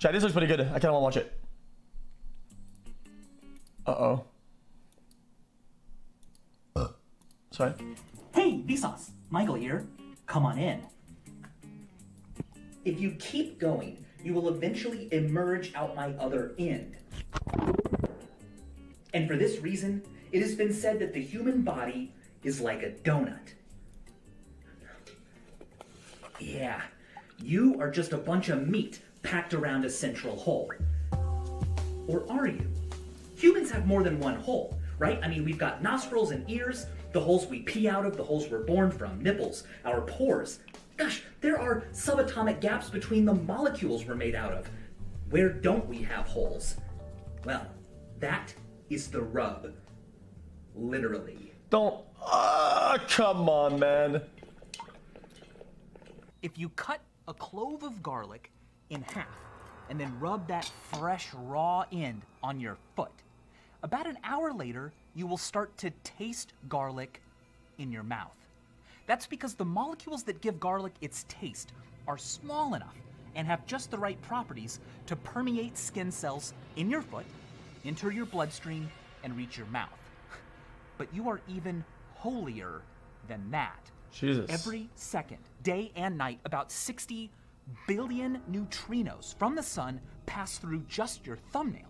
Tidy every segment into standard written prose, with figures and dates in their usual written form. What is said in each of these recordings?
Chat, this looks pretty good. I kind of want to watch it. Uh-oh. Sorry. Hey, Vsauce. Michael here. Come on in. If you keep going, you will eventually emerge out my other end. And for this reason, it has been said that the human body is like a donut. Yeah, you are just a bunch of meat packed around a central hole. Or are you? Humans have more than one hole, right? I mean, we've got nostrils and ears, the holes we pee out of, the holes we're born from, nipples, our pores. Gosh, there are subatomic gaps between the molecules we're made out of. Where don't we have holes? Well, that is the rub. Literally. Don't. Come on, man. If you cut a clove of garlic in half and then rub that fresh raw end on your foot, about an hour later, you will start to taste garlic in your mouth. That's because the molecules that give garlic its taste are small enough and have just the right properties to permeate skin cells in your foot, enter your bloodstream, and reach your mouth. But you are even holier than that. Jesus. Every second, day and night, about 60 billion neutrinos from the sun pass through just your thumbnail.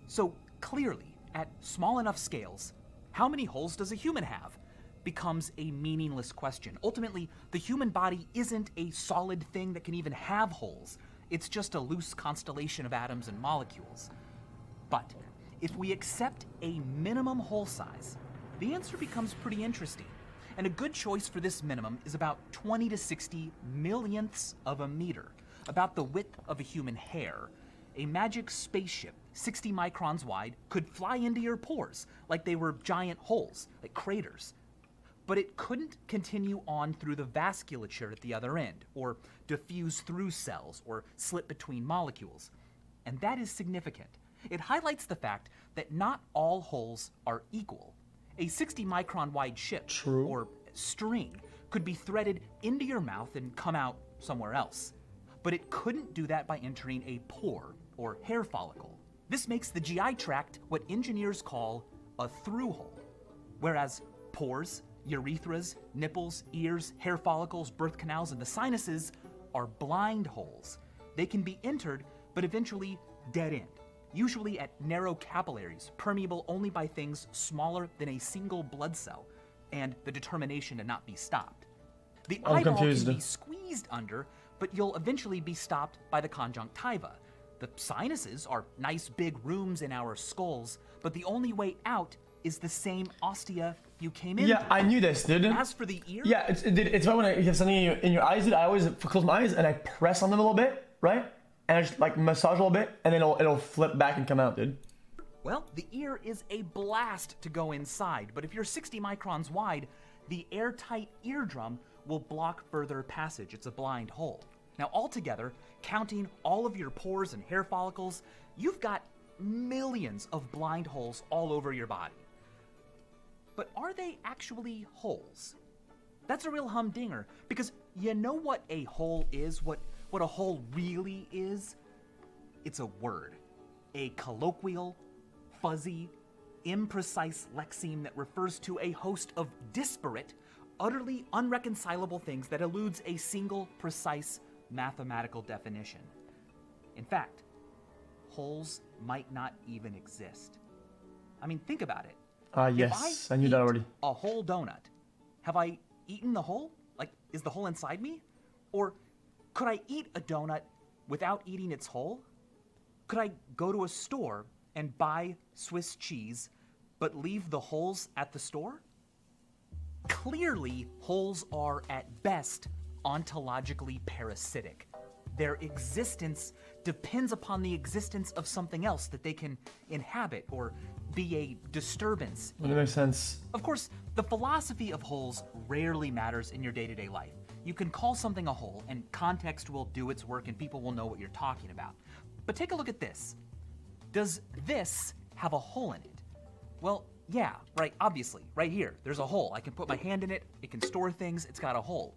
So clearly, at small enough scales, how many holes does a human have becomes a meaningless question. Ultimately, the human body isn't a solid thing that can even have holes. It's just a loose constellation of atoms and molecules. But if we accept a minimum hole size, the answer becomes pretty interesting. And a good choice for this minimum is about 20 to 60 millionths of a meter, about the width of a human hair. A magic spaceship, 60 microns wide, could fly into your pores like they were giant holes, like craters. But it couldn't continue on through the vasculature at the other end, or diffuse through cells, or slip between molecules. And that is significant. It highlights the fact that not all holes are equal. A 60 micron wide ship or string could be threaded into your mouth and come out somewhere else. But it couldn't do that by entering a pore or hair follicle. This makes the GI tract what engineers call a through hole, whereas pores, urethras, nipples, ears, hair follicles, birth canals, and the sinuses are blind holes. They can be entered, but eventually dead end, usually at narrow capillaries, permeable only by things smaller than a single blood cell, and the determination to not be stopped. The eyeball can be squeezed under, but you'll eventually be stopped by the conjunctiva. The sinuses are nice big rooms in our skulls, but the only way out is the same ostia you came in. Yeah, I knew this, dude. As for the ear? Yeah, it's why when you have something in your eyes, dude, I always close my eyes and I press on them a little bit, right? And I just like massage a little bit, and then it'll flip back and come out, dude. Well, the ear is a blast to go inside, but if you're 60 microns wide, the airtight eardrum will block further passage. It's a blind hole. Now, altogether, counting all of your pores and hair follicles, you've got millions of blind holes all over your body. But are they actually holes? That's a real humdinger, because you know what a hole is, what a hole really is? It's a word. A colloquial, fuzzy, imprecise lexeme that refers to a host of disparate, utterly unreconcilable things that eludes a single, precise mathematical definition. In fact, holes might not even exist. I mean, think about it. Yes, I knew that already. A whole donut. Have I eaten the whole? Like, is the whole inside me? Or could I eat a donut without eating its whole? Could I go to a store and buy Swiss cheese, but leave the holes at the store? Clearly, holes are at best ontologically parasitic. Their existence depends upon the existence of something else that they can inhabit or be a disturbance. Well, that makes sense. Of course, the philosophy of holes rarely matters in your day-to-day life. You can call something a hole and context will do its work and people will know what you're talking about. But take a look at this. Does this have a hole in it? Well, yeah, right, obviously, right here, there's a hole. I can put my hand in it, it can store things, it's got a hole.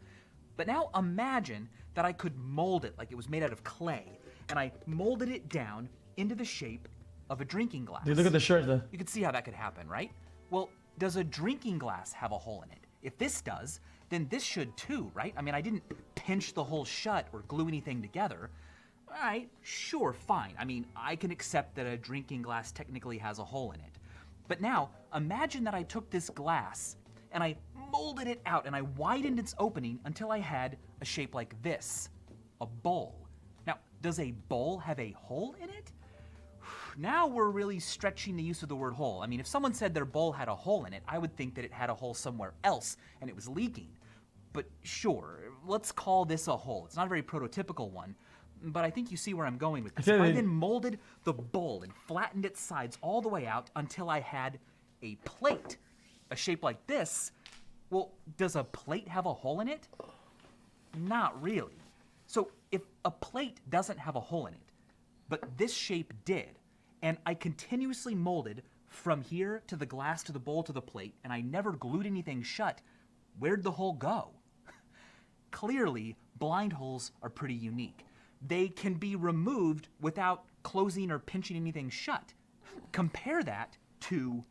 But now imagine that I could mold it like it was made out of clay, and I molded it down into the shape of a drinking glass. Dude, look at the shirt though. You can see how that could happen, right? Well, does a drinking glass have a hole in it? If this does, then this should too, right? I mean, I didn't pinch the hole shut or glue anything together. All right, sure, fine. I mean, I can accept that a drinking glass technically has a hole in it. But now, imagine that I took this glass and I molded it out and I widened its opening until I had a shape like this, a bowl. Now, does a bowl have a hole in it? Now we're really stretching the use of the word hole. I mean, if someone said their bowl had a hole in it, I would think that it had a hole somewhere else and it was leaking. But sure, let's call this a hole. It's not a very prototypical one, but I think you see where I'm going with this. I then molded the bowl and flattened its sides all the way out until I had a plate, a shape like this. Well, does a plate have a hole in it? Not really. So if a plate doesn't have a hole in it, but this shape did, and I continuously molded from here to the glass to the bowl to the plate, and I never glued anything shut, where'd the hole go? Clearly, blind holes are pretty unique. They can be removed without closing or pinching anything shut. Compare that to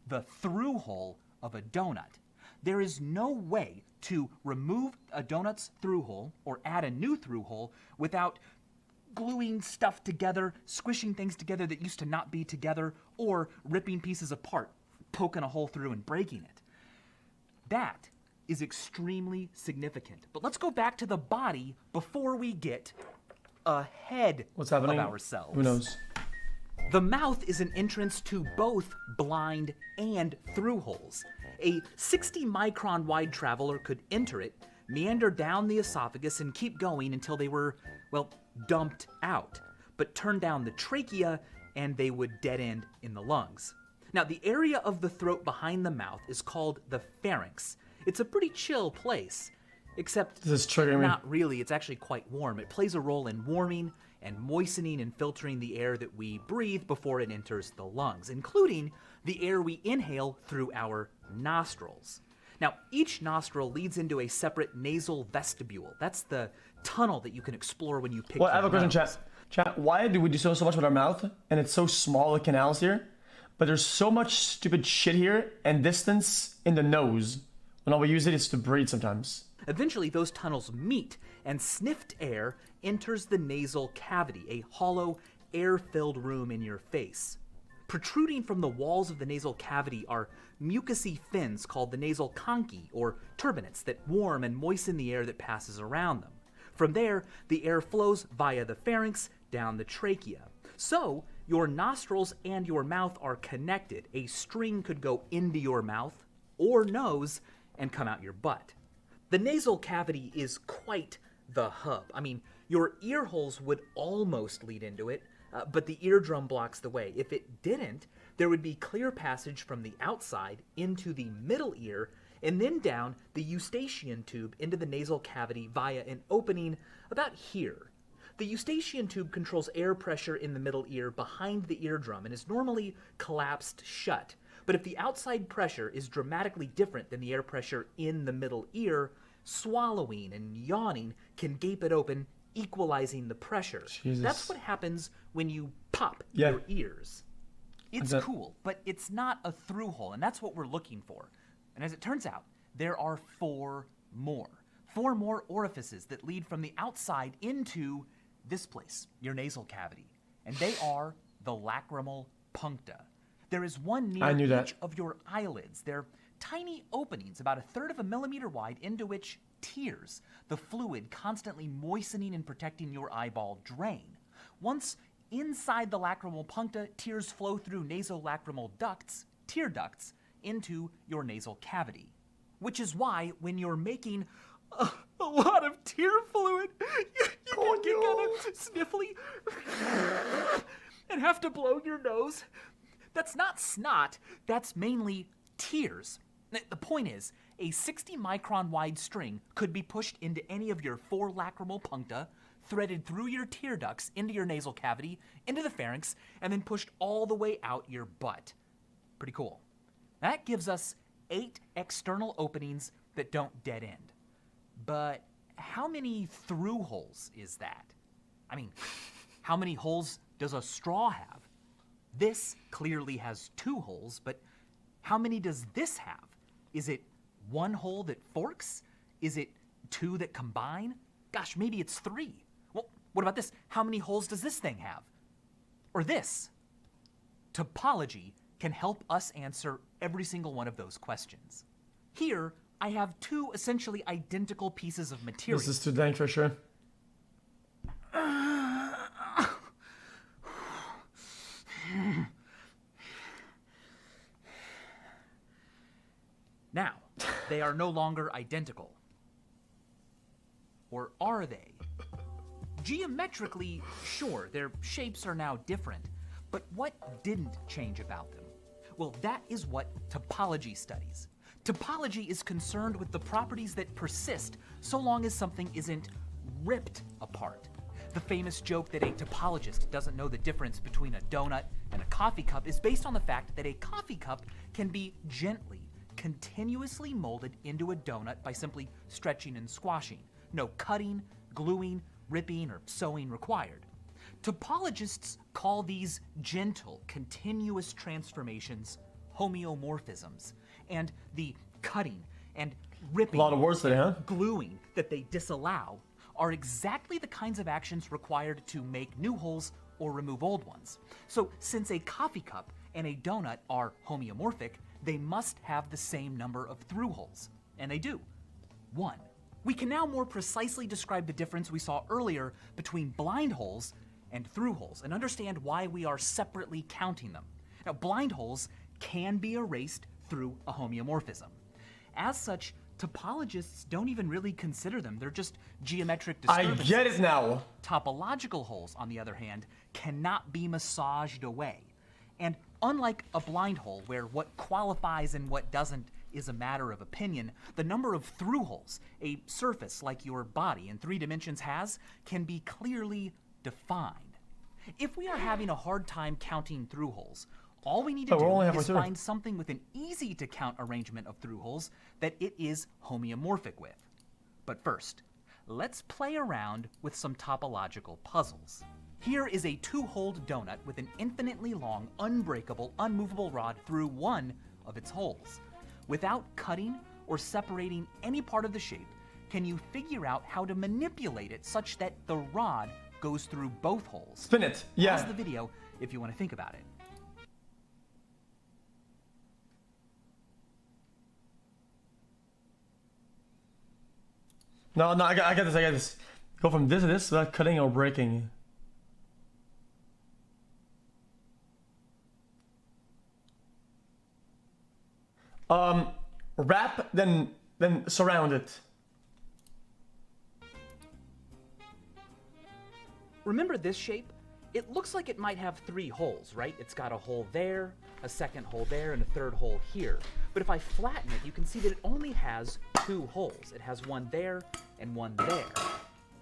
the through hole of a donut. There is no way to remove a donut's through hole or add a new through hole without gluing stuff together, squishing things together that used to not be together, or ripping pieces apart, poking a hole through and breaking it. That is extremely significant. But let's go back to the body before we get ahead What's happening? of ourselves. Who knows? The mouth is an entrance to both blind and through holes. A 60-micron wide traveler could enter it, meander down the esophagus, and keep going until they were, well, dumped out, but turn down the trachea and they would dead end in the lungs. Now, the area of the throat behind the mouth is called the pharynx. It's a pretty chill place, except This is triggering me. not really. It's actually quite warm. It plays a role in warming and moistening and filtering the air that we breathe before it enters the lungs, including the air we inhale through our nostrils. Now, each nostril leads into a separate nasal vestibule. That's the tunnel that you can explore when you pick Well, I have a your question, nose. chat. Why do we do so much with our mouth, and it's so small, the canals here, but there's so much stupid shit here and distance in the nose when all we use it is to breathe sometimes? Eventually, those tunnels meet, and sniffed air enters the nasal cavity, a hollow, air-filled room in your face. Protruding from the walls of the nasal cavity are mucousy fins called the nasal conchae, or turbinates, that warm and moisten the air that passes around them. From there, the air flows via the pharynx down the trachea. So, your nostrils and your mouth are connected. A string could go into your mouth or nose and come out your butt. The nasal cavity is quite the hub. I mean, your ear holes would almost lead into it, but the eardrum blocks the way. If it didn't, there would be clear passage from the outside into the middle ear and then down the eustachian tube into the nasal cavity via an opening about here. The eustachian tube controls air pressure in the middle ear behind the eardrum and is normally collapsed shut. But if the outside pressure is dramatically different than the air pressure in the middle ear, swallowing and yawning can gape it open, equalizing the pressure. Jesus. That's what happens when you pop Yeah. your ears. It's cool, but it's not a through hole, and that's what we're looking for. And as it turns out, there are four more orifices that lead from the outside into this place, your nasal cavity. And they are the lacrimal puncta. There is one I knew near that. each of your eyelids. They're tiny openings, about 1/3 of a millimeter wide, into which tears, the fluid constantly moistening and protecting your eyeball, drain. Once inside the lacrimal puncta, tears flow through nasolacrimal ducts, tear ducts, into your nasal cavity. Which is why when you're making a lot of tear fluid, you can get kind of sniffly and have to blow your nose. That's not snot, that's mainly tears. The point is, a 60-micron wide string could be pushed into any of your 4 lacrimal puncta, threaded through your tear ducts into your nasal cavity, into the pharynx, and then pushed all the way out your butt. Pretty cool. That gives us 8 external openings that don't dead end. But how many through holes is that? I mean, How many holes does a straw have? This clearly has 2 holes, but how many does this have? Is it 1 hole that forks? Is it 2 that combine? Gosh, maybe it's 3. Well, what about this? How many holes does this thing have? Or this? Topology can help us answer every single one of those questions. Here, I have 2 essentially identical pieces of material. This is too dank for sure. Now, they are no longer identical. Or are they? Geometrically, sure, their shapes are now different, but what didn't change about them? Well, that is what topology studies. Topology is concerned with the properties that persist so long as something isn't ripped apart. The famous joke that a topologist doesn't know the difference between a donut and a coffee cup is based on the fact that a coffee cup can be gently, continuously molded into a donut by simply stretching and squashing. No cutting, gluing, ripping, or sewing required. Topologists call these gentle, continuous transformations homeomorphisms, and the cutting and ripping, A lot of words today, huh? gluing that they disallow are exactly the kinds of actions required to make new holes or remove old ones. So since a coffee cup and a donut are homeomorphic, they must have the same number of through holes, and they do, 1. We can now more precisely describe the difference we saw earlier between blind holes and through holes and understand why we are separately counting them. Now, blind holes can be erased through a homeomorphism. As such, topologists don't even really consider them. They're just geometric I disturbances. get it now. Topological holes, on the other hand, cannot be massaged away. And unlike a blind hole, where what qualifies and what doesn't is a matter of opinion, the number of through holes a surface like your body in 3 dimensions has can be clearly defined. If we are having a hard time counting through holes, all we need to we're only do halfway is through. find something with an easy to count arrangement of through holes that it is homeomorphic with. But first, let's play around with some topological puzzles. Here is a 2-holed donut with an infinitely long, unbreakable, unmovable rod through one of its holes. Without cutting or separating any part of the shape, can you figure out how to manipulate it such that the rod goes through both holes? Spin it. Yeah. Pause the video if you want to think about it. No, I got this. Go from this to this without cutting or breaking. Wrap, then surround it. Remember this shape? It looks like it might have 3 holes, right? It's got a hole there, a second hole there, and a third hole here. But if I flatten it, you can see that it only has 2 holes. It has one there and one there.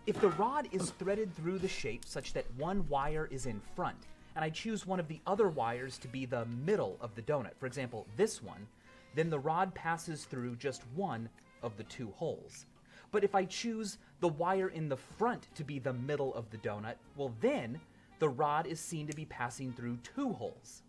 If the rod is threaded through the shape such that one wire is in front, and I choose one of the other wires to be the middle of the donut, for example, this one, then the rod passes through just one of the 2 holes. But if I choose the wire in the front to be the middle of the donut, well then, the rod is seen to be passing through 2 holes.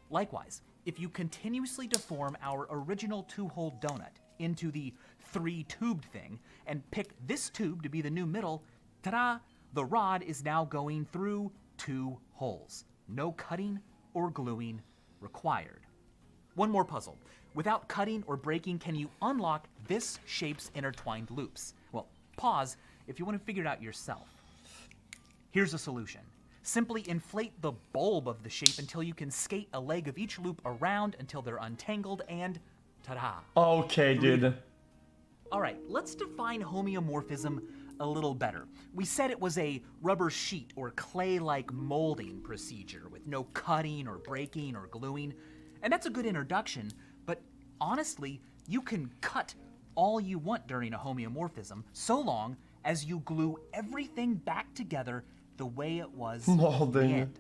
Likewise, if you continuously deform our original 2-hole donut into the 3-tubed thing and pick this tube to be the new middle, ta-da, the rod is now going through 2 holes. No cutting or gluing required. One more puzzle. Without cutting or breaking, can you unlock this shape's intertwined loops? Well, pause if you want to figure it out yourself. Here's a solution. Simply inflate the bulb of the shape until you can skate a leg of each loop around until they're untangled and ta-da. Okay, dude. All right, let's define homeomorphism a little better. We said it was a rubber sheet or clay-like molding procedure with no cutting or breaking or gluing. And that's a good introduction, but honestly, you can cut all you want during a homeomorphism so long as you glue everything back together the way it was Molding. in the end.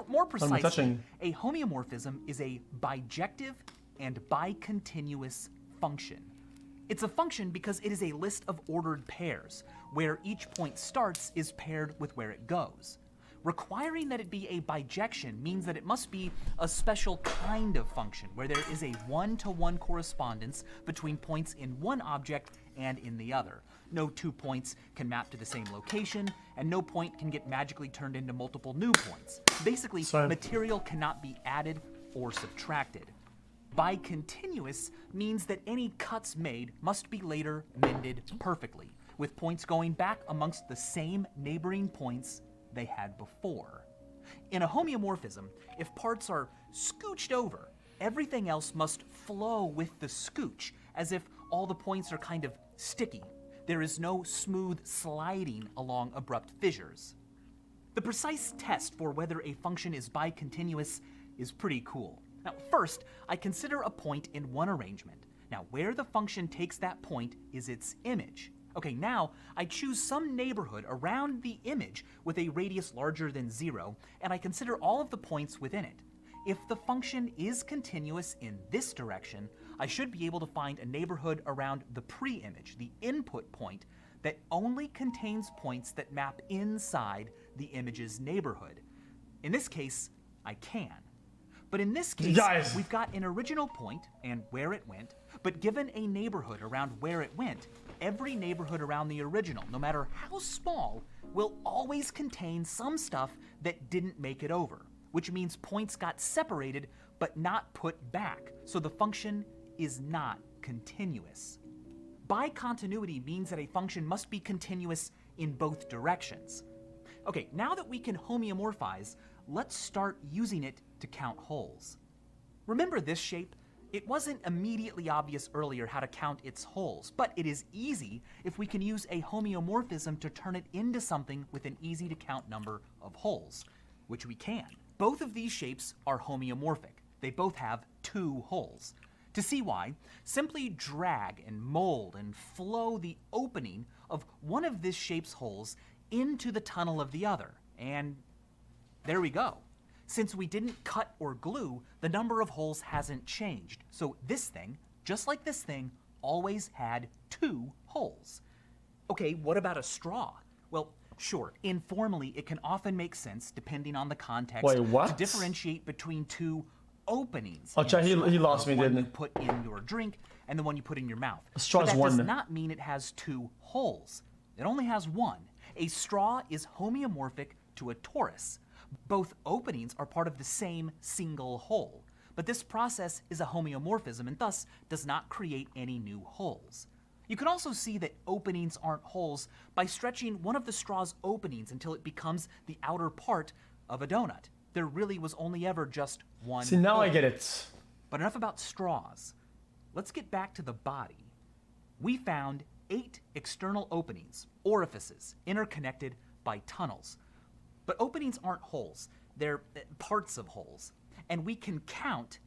More precisely, touching. a homeomorphism is a bijective and bicontinuous function. It's a function because it is a list of ordered pairs, where each point starts is paired with where it goes. Requiring that it be a bijection means that it must be a special kind of function, where there is a one-to-one correspondence between points in one object and in the other. No two points can map to the same location, and no point can get magically turned into multiple new points. Basically, material cannot be added or subtracted. Bicontinuous means that any cuts made must be later mended perfectly, with points going back amongst the same neighboring points they had before. In a homeomorphism, if parts are scooched over, everything else must flow with the scooch, as if all the points are kind of sticky. There is no smooth sliding along abrupt fissures. The precise test for whether a function is bicontinuous is pretty cool. Now, first, I consider a point in one arrangement. Now, where the function takes that point is its image. Okay, now I choose some neighborhood around the image with a radius larger than 0, and I consider all of the points within it. If the function is continuous in this direction, I should be able to find a neighborhood around the pre-image, the input point, that only contains points that map inside the image's neighborhood. In this case, I can. But in this case, we've got an original point and where it went, but given a neighborhood around where it went, every neighborhood around the original, no matter how small, will always contain some stuff that didn't make it over, which means points got separated but not put back, so the function is not continuous. Bicontinuity means that a function must be continuous in both directions. Okay, now that we can homeomorphize, let's start using it to count holes. Remember this shape? It wasn't immediately obvious earlier how to count its holes, but it is easy if we can use a homeomorphism to turn it into something with an easy to count number of holes, which we can. Both of these shapes are homeomorphic. They both have 2 holes. To see why, simply drag and mold and flow the opening of one of this shape's holes into the tunnel of the other, and there we go. Since we didn't cut or glue, the number of holes hasn't changed. So this thing, just like this thing, always had 2 holes. Okay, what about a straw? Well, sure, informally it can often make sense, depending on the context, to differentiate between 2 openings. Oh, he lost me, didn't he? The one you put in your drink and the one you put in your mouth. A straw's but that one. does not mean it has 2 holes. It only has 1. A straw is homeomorphic to a torus. Both openings are part of the same single hole, but this process is a homeomorphism and thus does not create any new holes. You can also see that openings aren't holes by stretching one of the straw's openings until it becomes the outer part of a donut. There really was only ever just one See, now hole. I get it. But enough about straws. Let's get back to the body. We found 8 external openings, orifices, interconnected by tunnels. But openings aren't holes, they're parts of holes. And we can count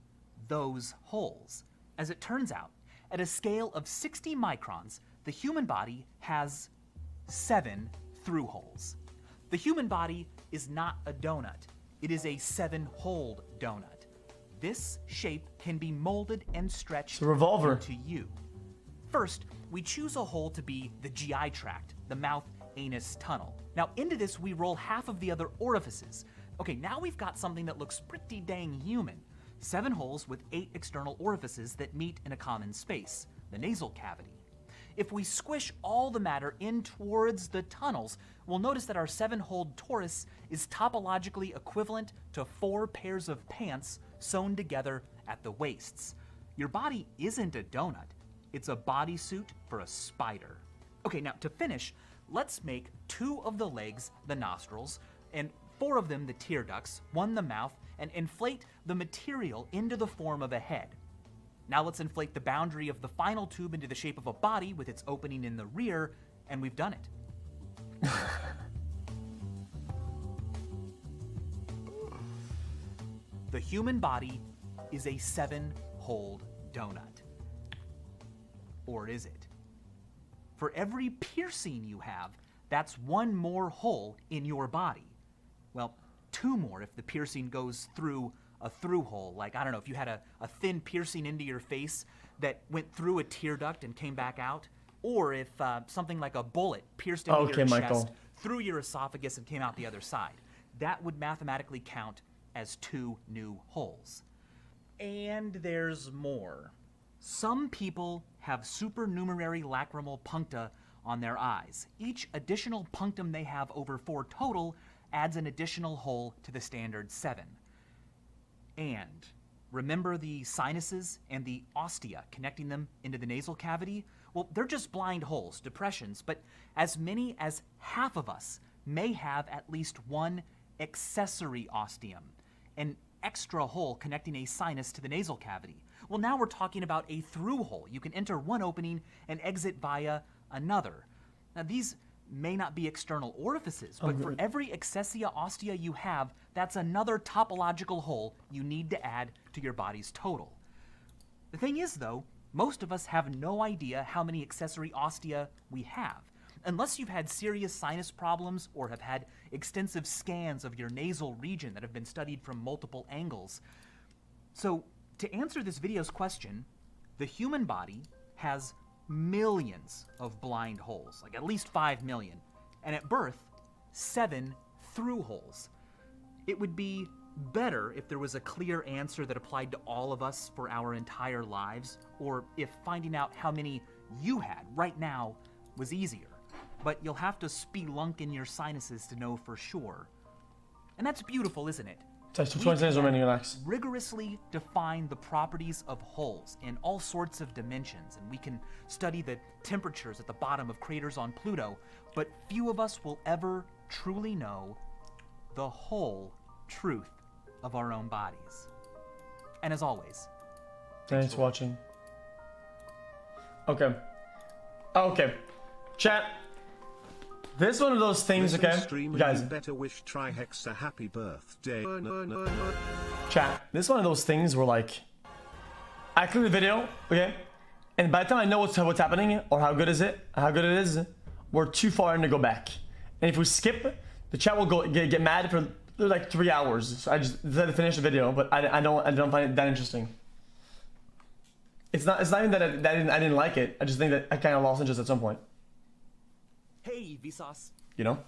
those holes. As it turns out, at a scale of 60 microns, the human body has 7 through holes. The human body is not a donut. It is a 7-holed donut. This shape can be molded and stretched into you. First, we choose a hole to be the GI tract, the mouth-anus tunnel. Now into this we roll half of the other orifices. Okay, now we've got something that looks pretty dang human. 7 holes with 8 external orifices that meet in a common space, the nasal cavity. If we squish all the matter in towards the tunnels, we'll notice that our 7-holed torus is topologically equivalent to 4 pairs of pants sewn together at the waists. Your body isn't a donut, it's a bodysuit for a spider. Okay, now to finish, let's make 2 of the legs the nostrils, and 4 of them the tear ducts, 1 the mouth, and inflate the material into the form of a head. Now let's inflate the boundary of the final tube into the shape of a body with its opening in the rear, and we've done it. The human body is a 7-holed donut. Or is it? For every piercing you have, that's 1 more hole in your body. Well, 2 more if the piercing goes through a through hole, like, I don't know, if you had a thin piercing into your face that went through a tear duct and came back out, or if something like a bullet pierced into your chest, through your esophagus and came out the other side. That would mathematically count as 2 new holes. And there's more. Some people have supernumerary lacrimal puncta on their eyes. Each additional punctum they have over 4 total adds an additional hole to the standard 7. And remember the sinuses and the ostia connecting them into the nasal cavity? Well, they're just blind holes, depressions, but as many as half of us may have at least one accessory ostium, an extra hole connecting a sinus to the nasal cavity. Well, now we're talking about a through hole. You can enter one opening and exit via another. Now, these may not be external orifices, but for every accessia ostia you have, that's another topological hole you need to add to your body's total. The thing is, though, most of us have no idea how many accessory ostia we have, unless you've had serious sinus problems or have had extensive scans of your nasal region that have been studied from multiple angles. So, to answer this video's question, the human body has millions of blind holes, like at least 5 million, and at birth, 7 through holes. It would be better if there was a clear answer that applied to all of us for our entire lives, or if finding out how many you had right now was easier. But you'll have to spelunk in your sinuses to know for sure. And that's beautiful, isn't it? Rigorously define the properties of holes in all sorts of dimensions, and we can study the temperatures at the bottom of craters on Pluto, but few of us will ever truly know the whole truth of our own bodies. And as always, thanks for watching. Okay. Chat. This is one of those things, okay? Guys. Better wish Trihex a happy birthday. Chat. This is one of those things where, like, I click the video, okay? And by the time I know what's happening or how good it is, we're too far in to go back. And if we skip, the chat will get mad for like 3 hours. So I just decided to finish the video, but I don't find it that interesting. It's not even that I didn't like it. I just think that I kind of lost interest at some point. Hey, Vsauce. You know?